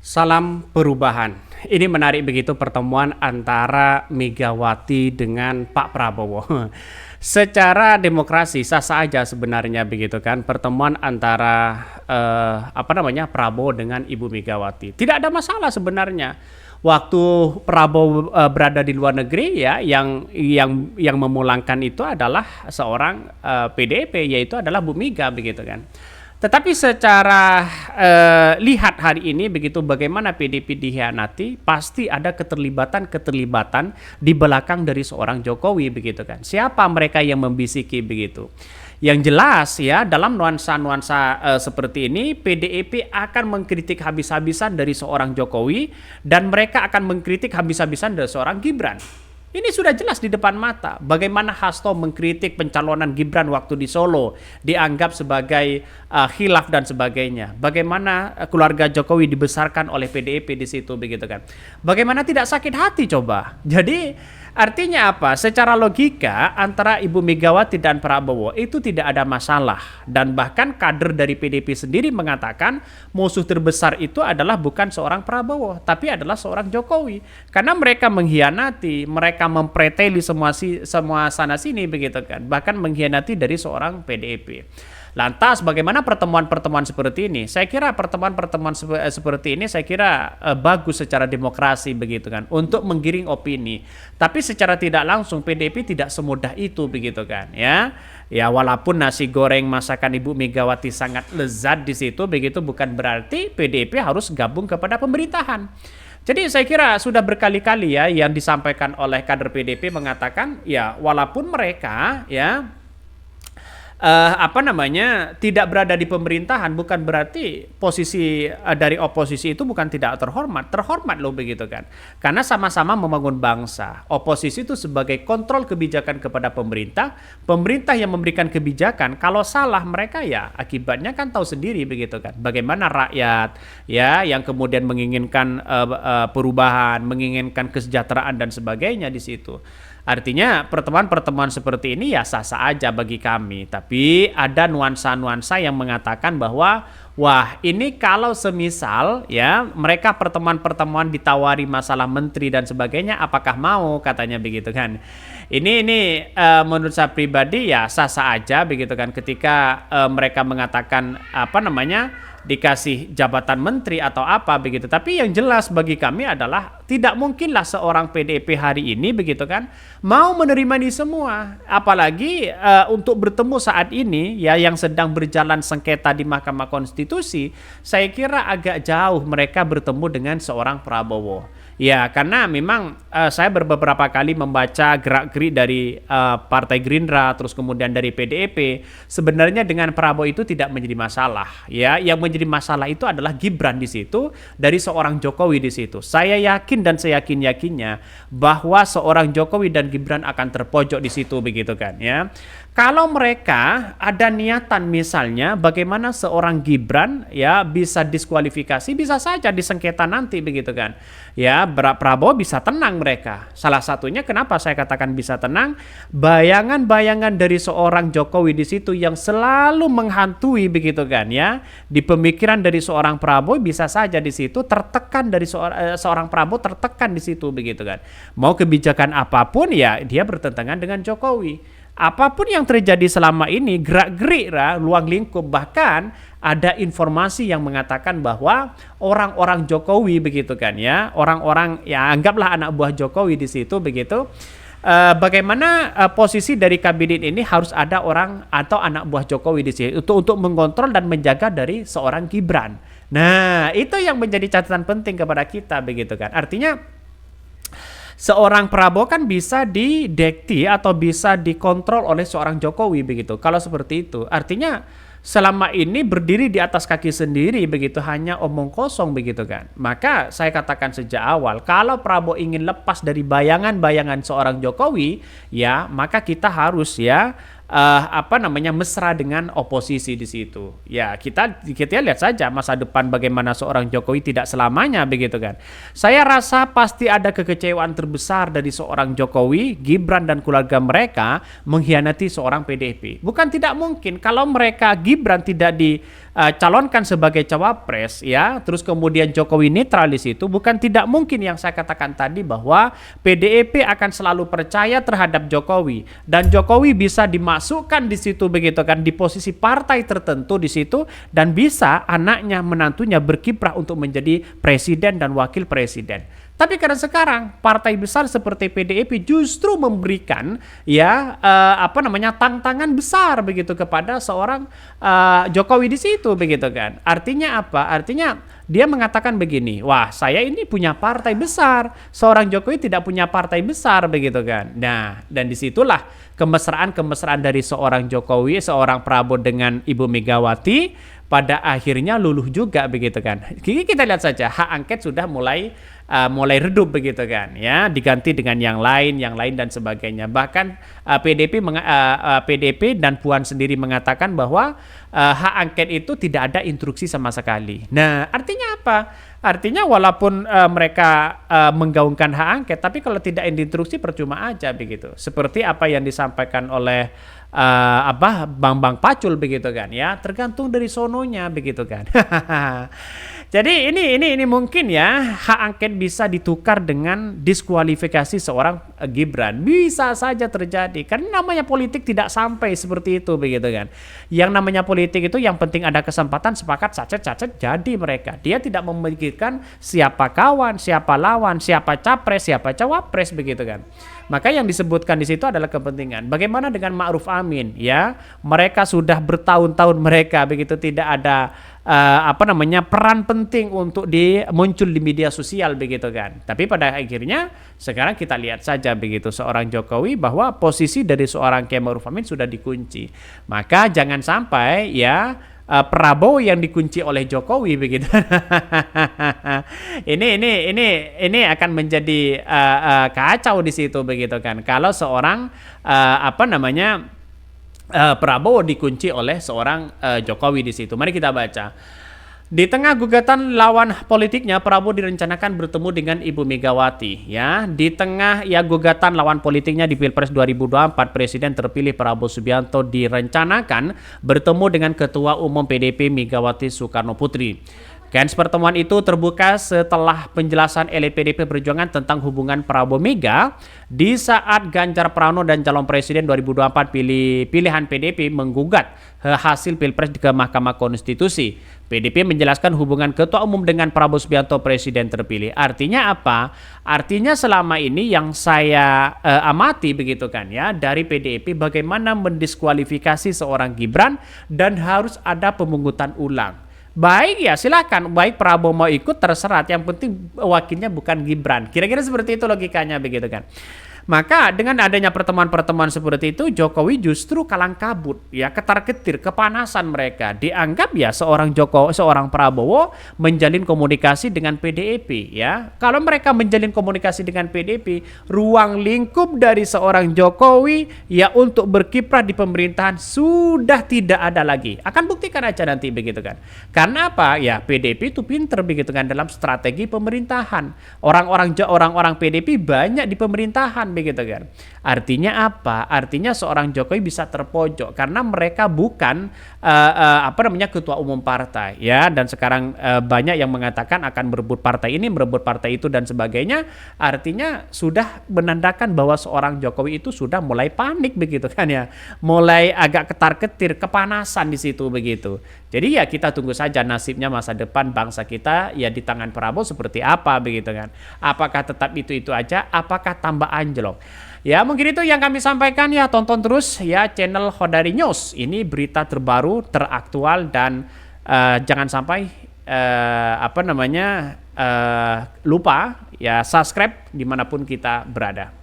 Salam perubahan. Ini menarik begitu pertemuan antara Megawati dengan Pak Prabowo. Secara demokrasi sah-sah aja sebenarnya begitu kan pertemuan antara Prabowo dengan Ibu Megawati. Tidak ada masalah sebenarnya. Waktu Prabowo berada di luar negeri ya yang memulangkan itu adalah seorang PDIP yaitu adalah Bu Mega begitu kan. Tetapi secara lihat hari ini begitu bagaimana PDIP dikhianati, pasti ada keterlibatan di belakang dari seorang Jokowi begitu kan. Siapa mereka yang membisiki begitu? Yang jelas ya dalam nuansa-nuansa seperti ini PDIP akan mengkritik habis-habisan dari seorang Jokowi dan mereka akan mengkritik habis-habisan dari seorang Gibran. Ini sudah jelas di depan mata. Bagaimana Hasto mengkritik pencalonan Gibran waktu di Solo, dianggap sebagai khilaf dan sebagainya. Bagaimana keluarga Jokowi dibesarkan oleh PDIP di situ begitu kan. Bagaimana tidak sakit hati coba. Jadi artinya apa? Secara logika antara Ibu Megawati dan Prabowo itu tidak ada masalah. Dan bahkan kader dari PDIP sendiri mengatakan musuh terbesar itu adalah bukan seorang Prabowo, tapi adalah seorang Jokowi. Karena mereka mengkhianati, mereka mempreteli semua sana sini begitu kan. Bahkan mengkhianati dari seorang PDIP. Lantas bagaimana pertemuan-pertemuan seperti ini? Saya kira pertemuan-pertemuan seperti ini saya kira bagus secara demokrasi begitu kan untuk menggiring opini. Tapi secara tidak langsung PDIP tidak semudah itu begitu kan ya. Ya walaupun nasi goreng masakan Ibu Megawati sangat lezat di situ begitu bukan berarti PDIP harus gabung kepada pemerintahan. Jadi saya kira sudah berkali-kali ya yang disampaikan oleh kader PDIP mengatakan ya walaupun mereka ya tidak berada di pemerintahan bukan berarti posisi dari oposisi itu bukan tidak terhormat loh begitu kan, karena sama-sama membangun bangsa. Oposisi itu sebagai kontrol kebijakan kepada pemerintah yang memberikan kebijakan. Kalau salah mereka ya akibatnya kan tahu sendiri begitu kan, bagaimana rakyat ya yang kemudian menginginkan perubahan, menginginkan kesejahteraan dan sebagainya di situ. Artinya pertemuan-pertemuan seperti ini ya sah-sah aja bagi kami. Tapi ada nuansa-nuansa yang mengatakan bahwa wah ini kalau semisal ya mereka pertemuan-pertemuan ditawari masalah menteri dan sebagainya apakah mau katanya begitu kan. Ini menurut saya pribadi ya sah-sah aja begitu kan ketika mereka mengatakan dikasih jabatan menteri atau apa begitu. Tapi yang jelas bagi kami adalah tidak mungkinlah seorang PDIP hari ini begitu kan mau menerima ini semua. Apalagi untuk bertemu saat ini ya yang sedang berjalan sengketa di Mahkamah Konstitusi, saya kira agak jauh mereka bertemu dengan seorang Prabowo. Ya karena memang saya beberapa kali membaca gerak-gerik dari Partai Gerindra terus kemudian dari PDIP, sebenarnya dengan Prabowo itu tidak menjadi masalah. Ya, yang menjadi masalah itu adalah Gibran di situ dari seorang Jokowi di situ. Saya yakin dan seyakin-yakinnya bahwa seorang Jokowi dan Gibran akan terpojok di situ begitu kan ya. Kalau mereka ada niatan misalnya bagaimana seorang Gibran ya bisa diskualifikasi, bisa saja disengketa nanti begitu kan. Ya, Prabowo bisa tenang mereka. Salah satunya kenapa saya katakan bisa tenang, bayangan-bayangan dari seorang Jokowi di situ yang selalu menghantui begitu kan ya. Di pemikiran dari seorang Prabowo bisa saja di situ tertekan dari seorang Prabowo tertekan di situ begitu kan. Mau kebijakan apapun ya dia bertentangan dengan Jokowi. Apapun yang terjadi selama ini gerak-gerik luang lingkup, bahkan ada informasi yang mengatakan bahwa orang-orang Jokowi begitu kan ya, orang-orang ya anggaplah anak buah Jokowi di situ begitu. Bagaimana posisi dari kabinet ini harus ada orang atau anak buah Jokowi di sini untuk mengontrol dan menjaga dari seorang Gibran. Nah, itu yang menjadi catatan penting kepada kita begitu kan. Artinya seorang Prabowo kan bisa didekti atau bisa dikontrol oleh seorang Jokowi begitu. Kalau seperti itu, artinya selama ini berdiri di atas kaki sendiri begitu, hanya omong kosong begitu kan. Maka saya katakan sejak awal, kalau Prabowo ingin lepas dari bayangan-bayangan seorang Jokowi, ya maka kita harus ya mesra dengan oposisi di situ. Ya, kita lihat saja masa depan bagaimana seorang Jokowi tidak selamanya begitu kan. Saya rasa pasti ada kekecewaan terbesar dari seorang Jokowi, Gibran dan keluarga mereka mengkhianati seorang PDIP. Bukan tidak mungkin kalau mereka Gibran tidak dicalonkan sebagai cawapres ya, terus kemudian Jokowi netral di situ, bukan tidak mungkin yang saya katakan tadi bahwa PDIP akan selalu percaya terhadap Jokowi dan Jokowi bisa dimasukkan di situ begitu kan di posisi partai tertentu di situ dan bisa anaknya menantunya berkiprah untuk menjadi presiden dan wakil presiden. Tapi karena sekarang partai besar seperti PDIP justru memberikan tantangan besar begitu kepada seorang Jokowi di situ begitu kan. Artinya apa? Artinya dia mengatakan begini, wah saya ini punya partai besar, seorang Jokowi tidak punya partai besar begitu kan. Nah, dan disitulah kemesraan dari seorang Jokowi, seorang Prabowo dengan Ibu Megawati pada akhirnya luluh juga begitu kan. Kita lihat saja hak angket sudah mulai redup begitu kan ya, diganti dengan yang lain dan sebagainya. Bahkan PDIP dan Puan sendiri mengatakan bahwa hak angket itu tidak ada instruksi sama sekali. Nah, artinya apa? Artinya walaupun mereka menggaungkan hak angket, tapi kalau tidak instruksi percuma aja begitu. Seperti apa yang disampaikan oleh Bang Pacul begitu kan ya, tergantung dari sononya begitu kan. Jadi ini mungkin ya hak angket bisa ditukar dengan diskualifikasi seorang Gibran. Bisa saja terjadi karena namanya politik tidak sampai seperti itu begitu kan. Yang namanya politik itu yang penting ada kesempatan, sepakat cacet jadi mereka. Dia tidak memikirkan siapa kawan, siapa lawan, siapa capres, siapa cawapres begitu kan. Maka yang disebutkan di situ adalah kepentingan. Bagaimana dengan Ma'ruf Amin ya? Mereka sudah bertahun-tahun mereka begitu tidak ada peran penting untuk muncul di media sosial begitu kan. Tapi pada akhirnya sekarang kita lihat saja begitu seorang Jokowi bahwa posisi dari seorang Kiai Ma'ruf Amin sudah dikunci. Maka jangan sampai ya Prabowo yang dikunci oleh Jokowi begitu. ini akan menjadi kacau di situ begitu kan. Kalau seorang Prabowo dikunci oleh seorang Jokowi di situ. Mari kita baca. Di tengah gugatan lawan politiknya, Prabowo direncanakan bertemu dengan Ibu Megawati. Ya, di tengah gugatan lawan politiknya di Pilpres 2024, Presiden terpilih Prabowo Subianto direncanakan bertemu dengan Ketua Umum PDIP Megawati Soekarno Putri. Pertemuan itu terbuka setelah penjelasan elit PDIP Perjuangan tentang hubungan Prabowo Mega di saat Ganjar Pranowo dan calon presiden 2024 pilihan PDIP menggugat hasil Pilpres ke Mahkamah Konstitusi. PDIP menjelaskan hubungan Ketua Umum dengan Prabowo Subianto presiden terpilih. Artinya apa? Artinya selama ini yang saya amati begitu kan ya dari PDIP bagaimana mendiskualifikasi seorang Gibran dan harus ada pemungutan ulang. Baik ya silakan, baik Prabowo mau ikut terserah, yang penting wakilnya bukan Gibran. Kira-kira seperti itu logikanya begitu kan. Maka dengan adanya pertemuan-pertemuan seperti itu Jokowi justru kalang kabut ya, ketar-ketir, kepanasan mereka. Dianggap ya seorang Prabowo menjalin komunikasi dengan PDIP ya. Kalau mereka menjalin komunikasi dengan PDIP, ruang lingkup dari seorang Jokowi ya untuk berkiprah di pemerintahan sudah tidak ada lagi. Akan buktikan aja nanti begitu kan. Karena apa? Ya PDIP itu pinter begitu kan dalam strategi pemerintahan. Orang-orang PDIP banyak di pemerintahan begitu kan. Artinya apa? Artinya seorang Jokowi bisa terpojok karena mereka bukan ketua umum partai ya, dan sekarang banyak yang mengatakan akan berebut partai ini, berebut partai itu dan sebagainya. Artinya sudah menandakan bahwa seorang Jokowi itu sudah mulai panik begitu kan ya. Mulai agak ketar-ketir, kepanasan di situ begitu. Jadi ya kita tunggu saja nasibnya masa depan bangsa kita ya di tangan Prabowo seperti apa begitu kan. Apakah tetap itu aja? Apakah tambah anjlok? Ya mungkin itu yang kami sampaikan ya, tonton terus ya channel Khodari News. Ini berita terbaru, teraktual dan jangan sampai lupa ya subscribe dimanapun kita berada.